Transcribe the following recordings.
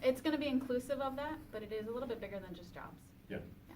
It's going to be inclusive of that, but it is a little bit bigger than just jobs. Yep. Yeah.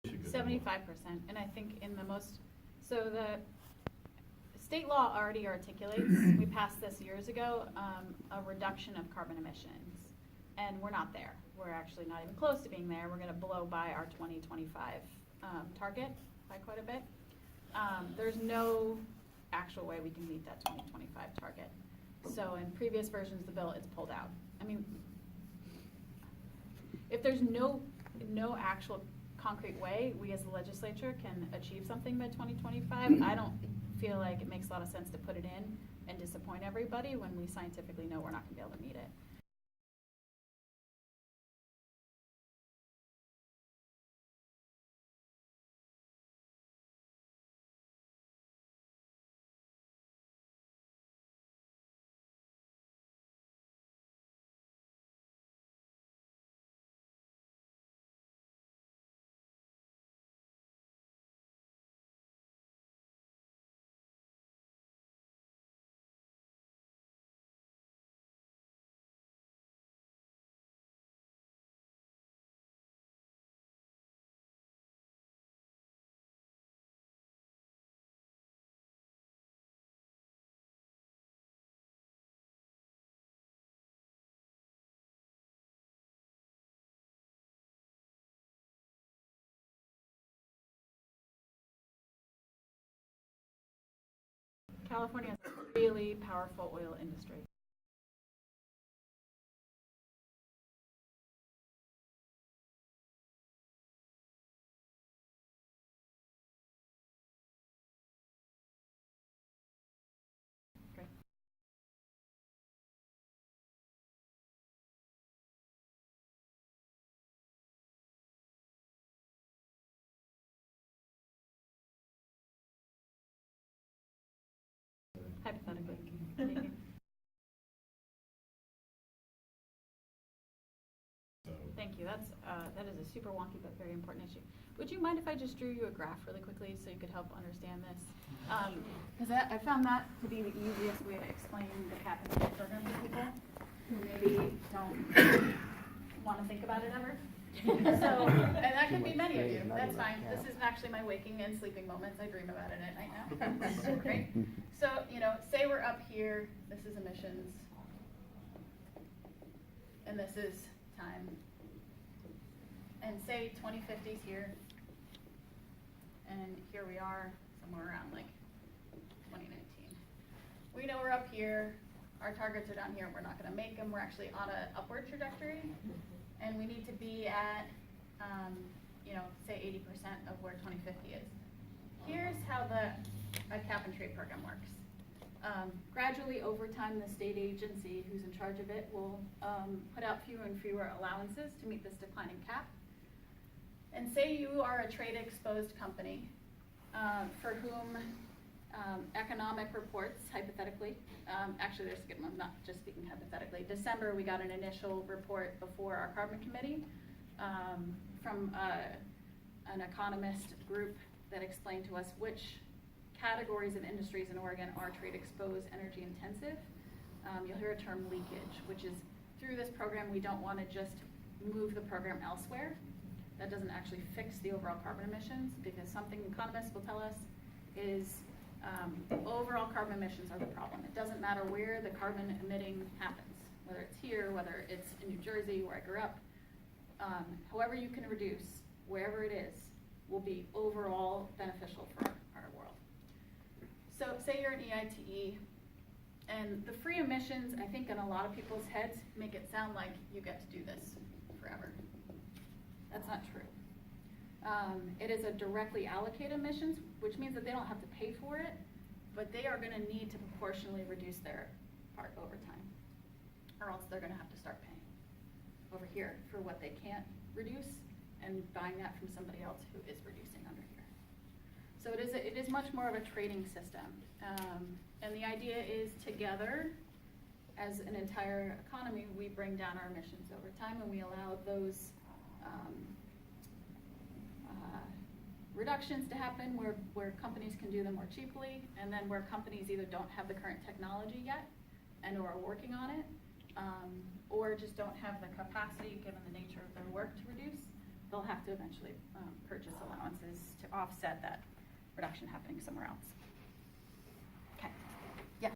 Should go 75%, and I think in the most, so the state law already articulates, we passed this years ago, a reduction of carbon emissions, and we're not there. We're actually not even close to being there. We're gonna blow by our 2025 target by quite a bit. There's no actual way we can meet that 2025 target. So in previous versions of the bill, it's pulled out. I mean, if there's no actual concrete way we as the legislature can achieve something by 2025, I don't feel like it makes a lot of sense to put it in and disappoint everybody when we scientifically know we're not gonna be able to meet it. California has a really powerful oil industry. Okay. Hypothetically. Thank you. That is a super wonky but very important issue. Would you mind if I just drew you a graph really quickly so you could help understand this? Because I found that to be the easiest way to explain the cap and trade program to people who maybe don't want to think about it ever. So, and that could be many of you. That's fine. This is actually my waking and sleeping moments. I dream about it at night now. Great. So, say we're up here. This is emissions, and this is time. And say 2050 is here, and here we are somewhere around like 2019. We know we're up here, our targets are down here, we're not gonna make them, we're actually on an upward trajectory, and we need to be at, say 80% of where 2050 is. Here's how a cap and trade program works. Gradually over time, the state agency who's in charge of it will put out fewer and fewer allowances to meet this declining cap. And say you are a trade exposed company for whom economic reports, hypothetically, actually there's a good one, I'm not just speaking hypothetically. December we got an initial report before our carbon committee from an economist group that explained to us which categories of industries in Oregon are trade exposed, energy intensive. You'll hear a term leakage, which is through this program we don't want to just move the program elsewhere. That doesn't actually fix the overall carbon emissions, because something economists will tell us is overall carbon emissions are the problem. It doesn't matter where the carbon emitting happens, whether it's here, whether it's in New Jersey where I grew up. However you can reduce, wherever it is, will be overall beneficial for our world. So say you're an EITE, and the free emissions, I think in a lot of people's heads, make it sound like you get to do this forever. That's not true. It is a directly allocated emissions, which means that they don't have to pay for it, but they are going to need to proportionally reduce their part over time. or else they're gonna have to start paying over here for what they can't reduce and buying that from somebody else who is reducing under here. So it is much more of a trading system. And the idea is together, as an entire economy, we bring down our emissions over time, and we allow those reductions to happen where companies can do them more cheaply, and then where companies either don't have the current technology yet and or are working on it, or just don't have the capacity given the nature of their work to reduce, they'll have to eventually purchase allowances to offset that reduction happening somewhere else. Okay. Yeah.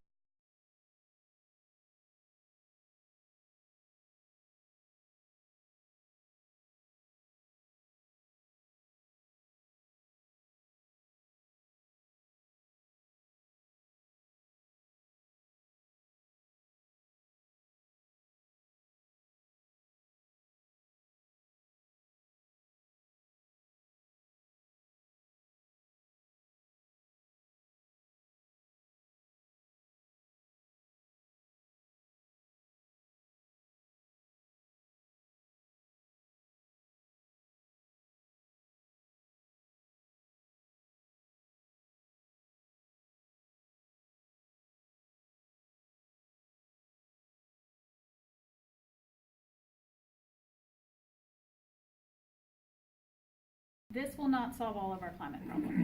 This will not solve all of our climate problems.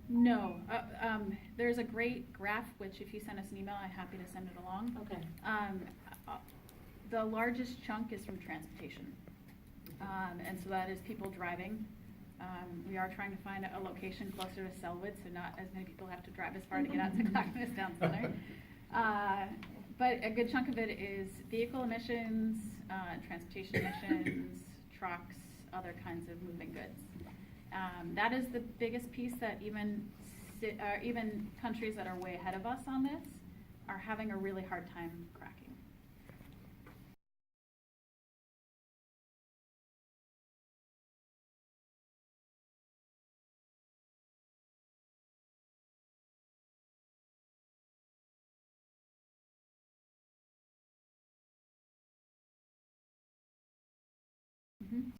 No, there's a great graph, which if you send us an email, I'm happy to send it along. Okay. The largest chunk is from transportation. And so that is people driving. We are trying to find a location closer to Selwood, so not as many people have to drive as far to get out to Clackamas Town Center. But a good chunk of it is vehicle emissions, transportation emissions, trucks, other kinds of moving goods. That is the biggest piece that even countries that are way ahead of us on this are having a really hard time cracking. Mm-hmm.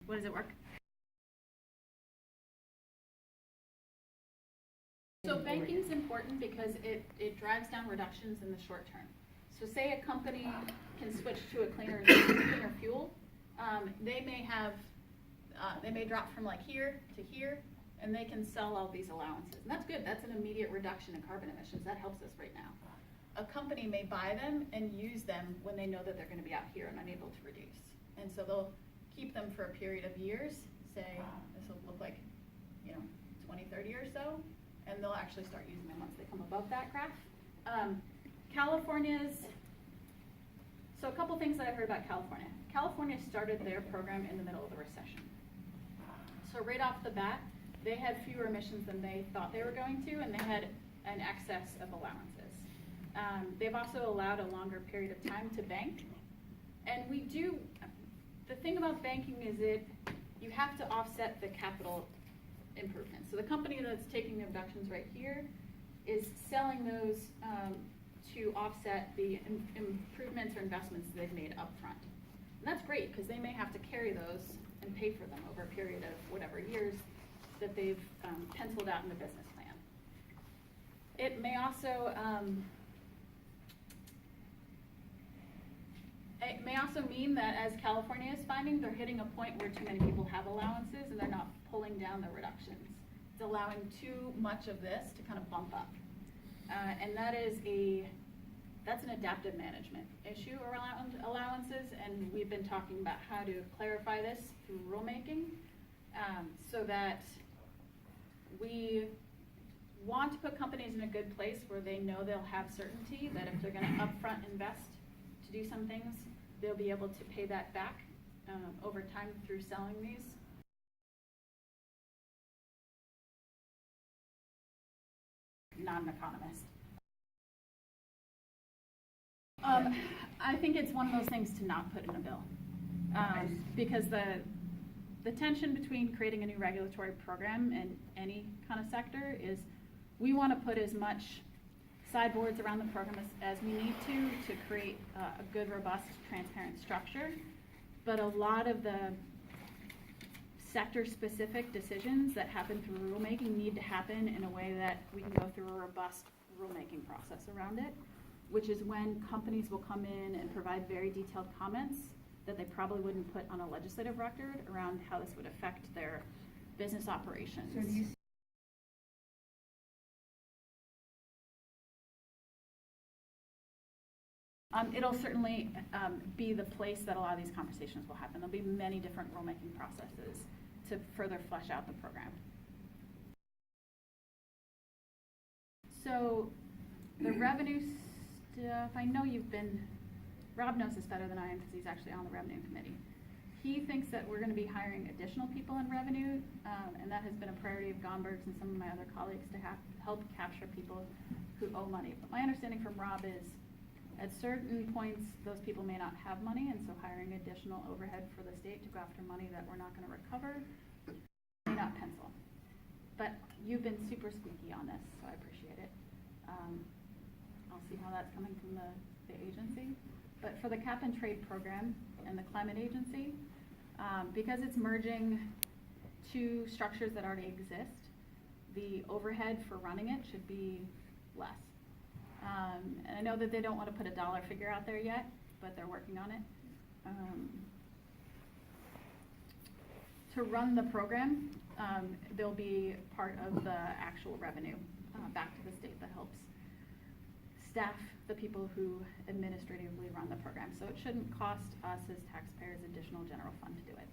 What does it work? So banking is important because it drives down reductions in the short term. So say a company can switch to a cleaner fuel, they may drop from like here to here, and they can sell all these allowances. And that's good, that's an immediate reduction in carbon emissions, that helps us right now. A company may buy them and use them when they know that they're gonna be out here and unable to reduce. And so they'll keep them for a period of years, say this will look like 20, 30 or so, and they'll actually start using them once they come above that graph. So a couple things that I've heard about California. California started their program in the middle of the recession. So right off the bat, they had fewer emissions than they thought they were going to, and they had an excess of allowances. They've also allowed a longer period of time to bank. And the thing about banking is you have to offset the capital improvements. So the company that's taking the reductions right here is selling those to offset the improvements or investments they've made up front. And that's great because they may have to carry those and pay for them over a period of whatever years that they've penciled out in the business plan. It may also mean that, as California is finding, they're hitting a point where too many people have allowances and they're not pulling down the reductions. It's allowing too much of this to kind of bump up. And that's an adaptive management issue around allowances, and we've been talking about how to clarify this through rulemaking, so that we want to put companies in a good place where they know they'll have certainty that if they're going to upfront invest to do some things, they'll be able to pay that back over time through selling these. Not an economist. I think it's one of those things to not put in a bill. Because the tension between creating a new regulatory program in any kind of sector is we want to put as much sideboards around the program as we need to create a good, robust, transparent structure. But a lot of the sector-specific decisions that happen through rulemaking need to happen in a way that we can go through a robust rulemaking process around it, which is when companies will come in and provide very detailed comments that they probably wouldn't put on a legislative record around how this would affect their business operations. So do you It'll certainly be the place that a lot of these conversations will happen. There'll be many different rulemaking processes to further flesh out the program. So the revenue stuff, I know Rob knows this better than I am because he's actually on the revenue committee. He thinks that we're going to be hiring additional people in revenue, and that has been a priority of Gomberg's and some of my other colleagues to help capture people who owe money. But my understanding from Rob is at certain points, those people may not have money, and so hiring additional overhead for the state to go after money that we're not going to recover may not pencil. But you've been super squeaky on this, so I appreciate it. I'll see how that's coming from the agency. But for the cap and trade program and the climate agency, because it's merging two structures that already exist, the overhead for running it should be less. And I know that they don't want to put a dollar figure out there yet, but they're working on it. To run the program, there'll be part of the actual revenue back to the state that helps staff the people who administratively run the program. So it shouldn't cost us as taxpayers additional general fund to do it.